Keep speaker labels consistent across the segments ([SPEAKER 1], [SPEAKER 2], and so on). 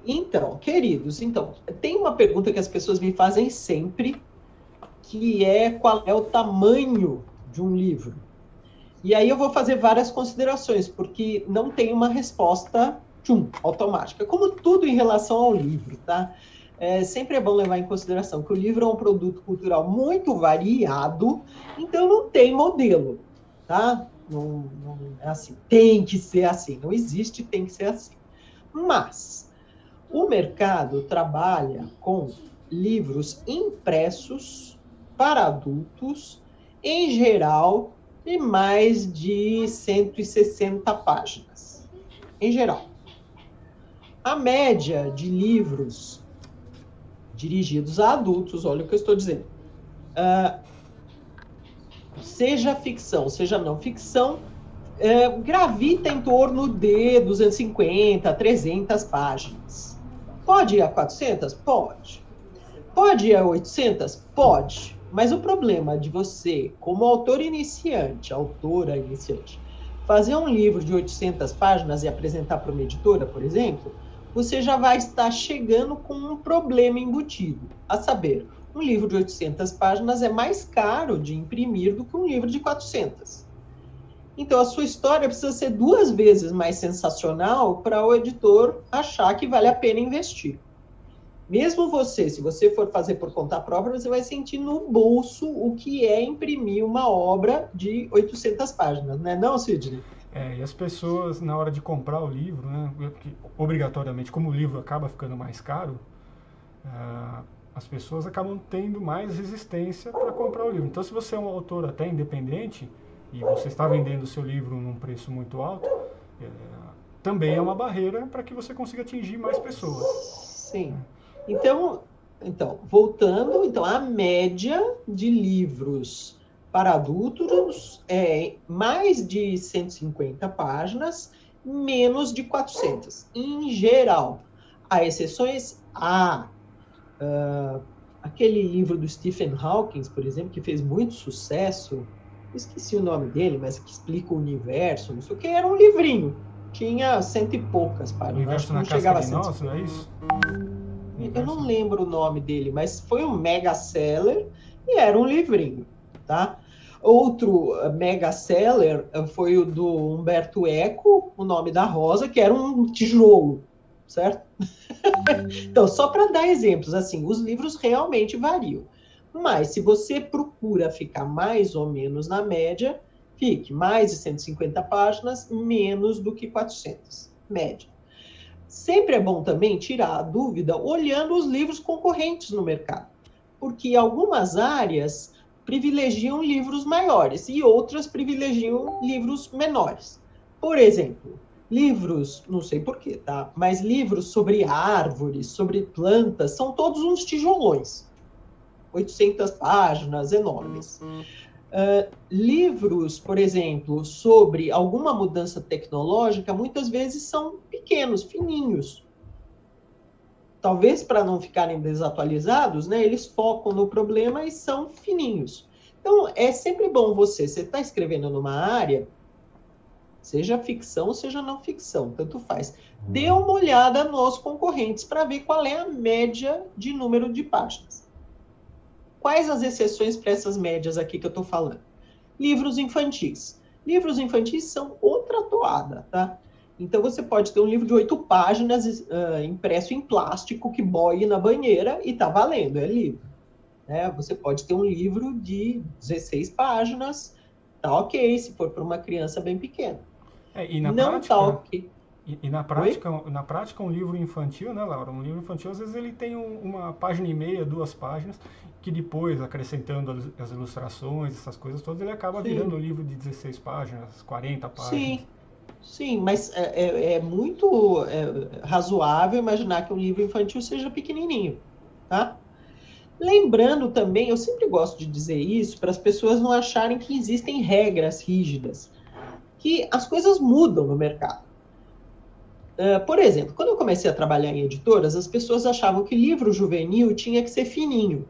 [SPEAKER 1] Então, queridos, tem uma pergunta que as pessoas me fazem sempre, que é qual é o tamanho de um livro. E aí eu vou fazer várias considerações, porque não tem uma resposta automática. Como tudo em relação ao livro, tá? Sempre é bom levar em consideração que o livro é um produto cultural muito variado, então não tem modelo, tá? Não é assim, tem que ser assim, não existe, tem que ser assim. Mas o mercado trabalha com livros impressos para adultos, em geral, de mais de 160 páginas, em geral. A média de livros dirigidos a adultos, olha o que eu estou dizendo, seja ficção, seja não ficção, gravita em torno de 250, 300 páginas. Pode ir a 400? Pode. Pode ir a 800? Pode. Mas o problema de você, como autora iniciante, fazer um livro de 800 páginas e apresentar para uma editora, por exemplo, você já vai estar chegando com um problema embutido. A saber, um livro de 800 páginas é mais caro de imprimir do que um livro de 400. Então, a sua história precisa ser 2 vezes mais sensacional para o editor achar que vale a pena investir. Mesmo você, se você for fazer por conta própria, você vai sentir no bolso o que é imprimir uma obra de 800 páginas, né? Não, Sidney?
[SPEAKER 2] E as pessoas, na hora de comprar o livro, né, obrigatoriamente, como o livro acaba ficando mais caro, as pessoas acabam tendo mais resistência para comprar o livro. Então, se você é um autor até independente, e você está vendendo o seu livro num preço muito alto, também é uma barreira para que você consiga atingir mais pessoas.
[SPEAKER 1] Sim. Então voltando, a média de livros para adultos é mais de 150 páginas, menos de 400, em geral. Há exceções, aquele livro do Stephen Hawking, por exemplo, que fez muito sucesso, esqueci o nome dele, mas que explica o universo, não sei o que, era um livrinho, tinha 100 e poucas páginas.
[SPEAKER 2] O Universo na Casca de Nós, não é isso?
[SPEAKER 1] Eu não lembro o nome dele, mas foi um mega seller e era um livrinho, tá? Outro mega seller foi o do Humberto Eco, O Nome da Rosa, que era um tijolo, certo? Então, só para dar exemplos, assim, os livros realmente variam. Mas, se você procura ficar mais ou menos na média, fique mais de 150 páginas, menos do que 400, média. Sempre é bom também tirar a dúvida olhando os livros concorrentes no mercado, porque algumas áreas privilegiam livros maiores e outras privilegiam livros menores. Por exemplo, livros, não sei porquê, tá? Mas livros sobre árvores, sobre plantas, são todos uns tijolões. 800 páginas, enormes. Livros, por exemplo, sobre alguma mudança tecnológica, muitas vezes são pequenos, fininhos. Talvez para não ficarem desatualizados, né, eles focam no problema e são fininhos. Então, é sempre bom você está escrevendo numa área, seja ficção, seja não ficção, tanto faz. Dê uma olhada nos concorrentes para ver qual é a média de número de páginas. Quais as exceções para essas médias aqui que eu estou falando? Livros infantis. Livros infantis são outra toada, tá? Então, você pode ter um livro de 8 páginas impresso em plástico que boie na banheira e tá valendo, é livro. Né? Você pode ter um livro de 16 páginas, tá ok, se for para uma criança bem pequena.
[SPEAKER 2] E na
[SPEAKER 1] não
[SPEAKER 2] prática,
[SPEAKER 1] tá ok.
[SPEAKER 2] E na prática, um livro infantil, né, Laura? Um livro infantil, às vezes, ele tem uma página e meia, 2 páginas, que depois, acrescentando as ilustrações, essas coisas todas, ele acaba virando um livro de 16 páginas, 40 páginas.
[SPEAKER 1] Sim, mas é muito razoável imaginar que um livro infantil seja pequenininho, tá? Lembrando também, eu sempre gosto de dizer isso, para as pessoas não acharem que existem regras rígidas, que as coisas mudam no mercado. Por exemplo, quando eu comecei a trabalhar em editoras, as pessoas achavam que livro juvenil tinha que ser fininho.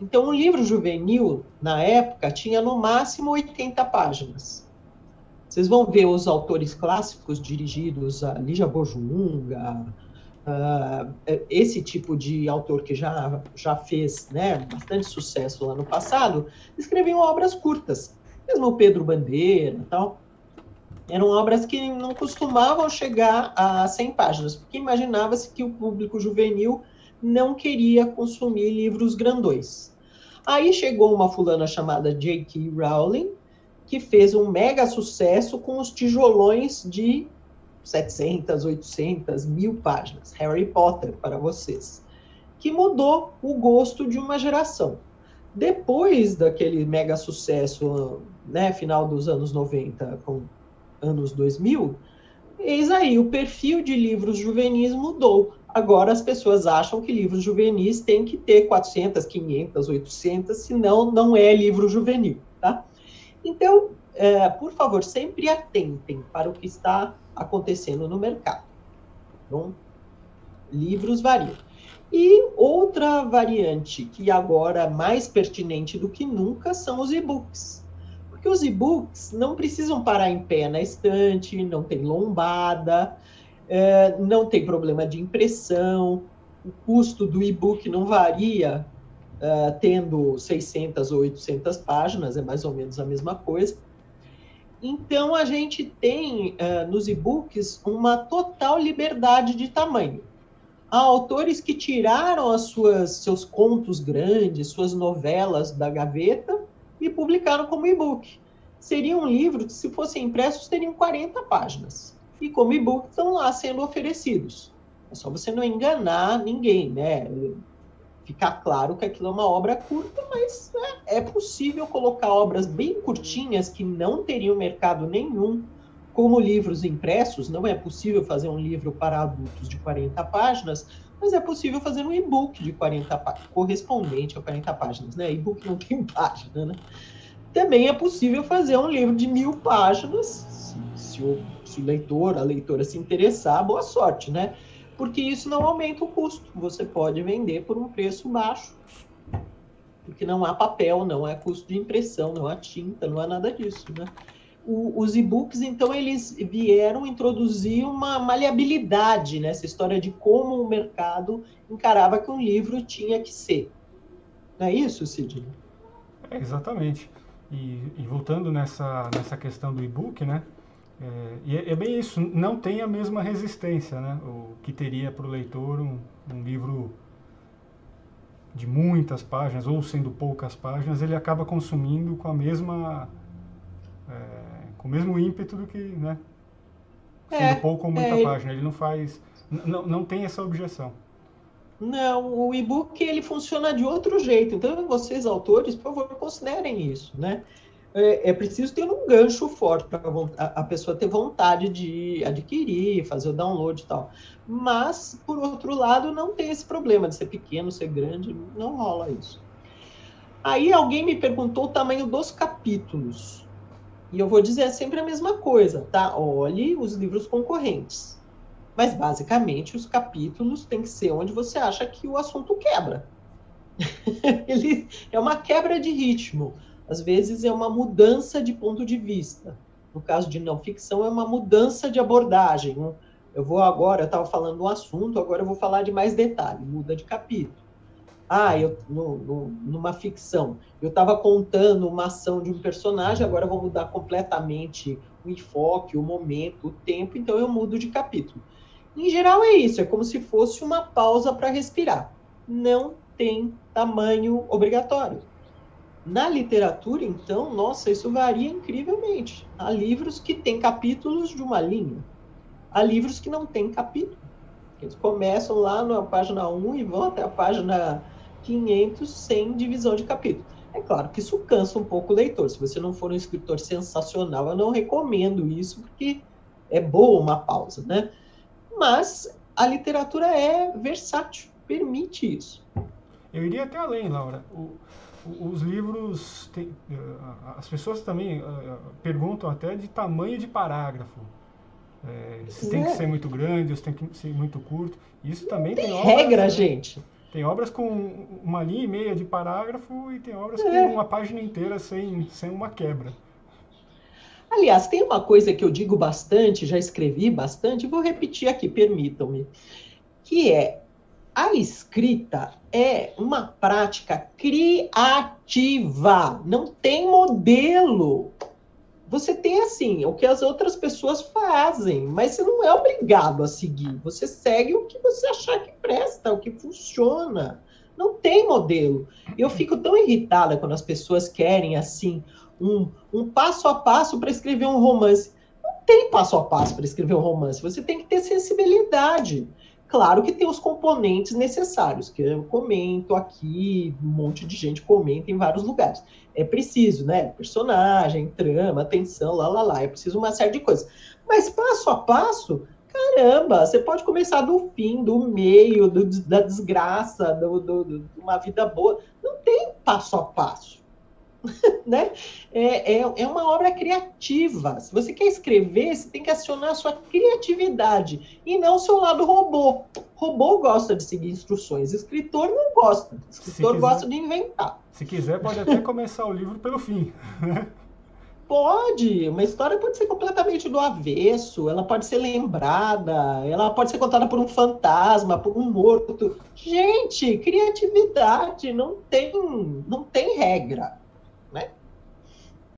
[SPEAKER 1] Então, um livro juvenil, na época, tinha no máximo 80 páginas. Vocês vão ver os autores clássicos dirigidos a Lígia Bojunga, esse tipo de autor que já fez, né, bastante sucesso lá no passado, escreviam obras curtas. Mesmo o Pedro Bandeira e tal. Eram obras que não costumavam chegar a 100 páginas, porque imaginava-se que o público juvenil não queria consumir livros grandões. Aí chegou uma fulana chamada J.K. Rowling, que fez um mega sucesso com os tijolões de 700, 800, 1000 páginas. Harry Potter, para vocês. Que mudou o gosto de uma geração. Depois daquele mega sucesso, né, final dos anos 90, com anos 2000, eis aí, o perfil de livros juvenis mudou. Agora as pessoas acham que livros juvenis têm que ter 400, 500, 800, senão não é livro juvenil, tá? Então, por favor, sempre atentem para o que está acontecendo no mercado. Bom, livros variam. E outra variante que agora é mais pertinente do que nunca são os e-books. Porque os e-books não precisam parar em pé na estante, não tem lombada, não tem problema de impressão, o custo do e-book não varia tendo 600 ou 800 páginas, é mais ou menos a mesma coisa. Então, a gente tem nos e-books uma total liberdade de tamanho. Há autores que tiraram seus contos grandes, suas novelas da gaveta e publicaram como e-book. Seria um livro que, se fossem impressos, teriam 40 páginas. E como e-book estão lá sendo oferecidos. É só você não enganar ninguém, né? Ficar claro que aquilo é uma obra curta, mas é possível colocar obras bem curtinhas que não teriam mercado nenhum, como livros impressos. Não é possível fazer um livro para adultos de 40 páginas, mas é possível fazer um e-book de 40 páginas, correspondente a 40 páginas, né? E-book não tem página, né? Também é possível fazer um livro de 1000 páginas, se o leitor, a leitora se interessar, boa sorte, né? Porque isso não aumenta o custo. Você pode vender por um preço baixo, porque não há papel, não há custo de impressão, não há tinta, não há nada disso, né? Os e-books, então, eles vieram introduzir uma maleabilidade nessa história de como o mercado encarava que um livro tinha que ser. Não é isso, Sidney?
[SPEAKER 2] Exatamente. E voltando nessa questão do e-book, né? É bem isso, não tem a mesma resistência, né? O que teria para o leitor um livro de muitas páginas, ou sendo poucas páginas, ele acaba consumindo com a mesma... com o mesmo ímpeto do que, né? Sendo pouco ou muita página. Ele não faz... Não tem essa objeção.
[SPEAKER 1] Não, o e-book ele funciona de outro jeito. Então, vocês, autores, por favor, considerem isso, né? É preciso ter um gancho forte para a pessoa ter vontade de adquirir, fazer o download e tal. Mas, por outro lado, não tem esse problema de ser pequeno, ser grande, não rola isso. Aí alguém me perguntou o tamanho dos capítulos. E eu vou dizer sempre a mesma coisa, tá? Olhe os livros concorrentes. Mas, basicamente, os capítulos têm que ser onde você acha que o assunto quebra. Ele é uma quebra de ritmo. Às vezes é uma mudança de ponto de vista. No caso de não ficção, é uma mudança de abordagem. Eu estava falando um assunto, agora eu vou falar de mais detalhe, muda de capítulo. Numa ficção, eu estava contando uma ação de um personagem, agora eu vou mudar completamente o enfoque, o momento, o tempo, então eu mudo de capítulo. Em geral é isso, é como se fosse uma pausa para respirar. Não tem tamanho obrigatório. Na literatura, então, nossa, isso varia incrivelmente. Há livros que têm capítulos de uma linha. Há livros que não têm capítulo. Eles começam lá na página 1 e vão até a página 500 sem divisão de capítulo. É claro que isso cansa um pouco o leitor. Se você não for um escritor sensacional, eu não recomendo isso, porque é boa uma pausa, né? Mas a literatura é versátil, permite isso.
[SPEAKER 2] Eu iria até além, Laura. Os livros, as pessoas também perguntam até de tamanho de parágrafo. Se tem que ser muito grande, se tem que ser muito curto. Isso também tem obras...
[SPEAKER 1] regra, gente.
[SPEAKER 2] Tem obras com 1,5 linha de parágrafo e tem obras com uma página inteira sem uma quebra.
[SPEAKER 1] Aliás, tem uma coisa que eu digo bastante, já escrevi bastante, vou repetir aqui, permitam-me. que é a escrita é uma prática criativa, não tem modelo. Você tem, assim, o que as outras pessoas fazem, mas você não é obrigado a seguir. Você segue o que você achar que presta, o que funciona. Não tem modelo. Eu fico tão irritada quando as pessoas querem, assim, um passo a passo para escrever um romance. Não tem passo a passo para escrever um romance. Você tem que ter sensibilidade. Claro que tem os componentes necessários, que eu comento aqui, um monte de gente comenta em vários lugares. É preciso, né? Personagem, trama, tensão, lá. É preciso uma série de coisas. Mas passo a passo, caramba, você pode começar do fim, do meio, da desgraça, de uma vida boa. Não tem passo a passo. Né? É uma obra criativa. Se você quer escrever, você tem que acionar a sua criatividade e não o seu lado robô. Robô gosta de seguir instruções, escritor não gosta. Escritor gosta de inventar.
[SPEAKER 2] Se quiser, pode até começar o livro pelo fim.
[SPEAKER 1] Pode, uma história pode ser completamente do avesso, ela pode ser lembrada, ela pode ser contada por um fantasma, por um morto. Gente, criatividade não tem regra, né?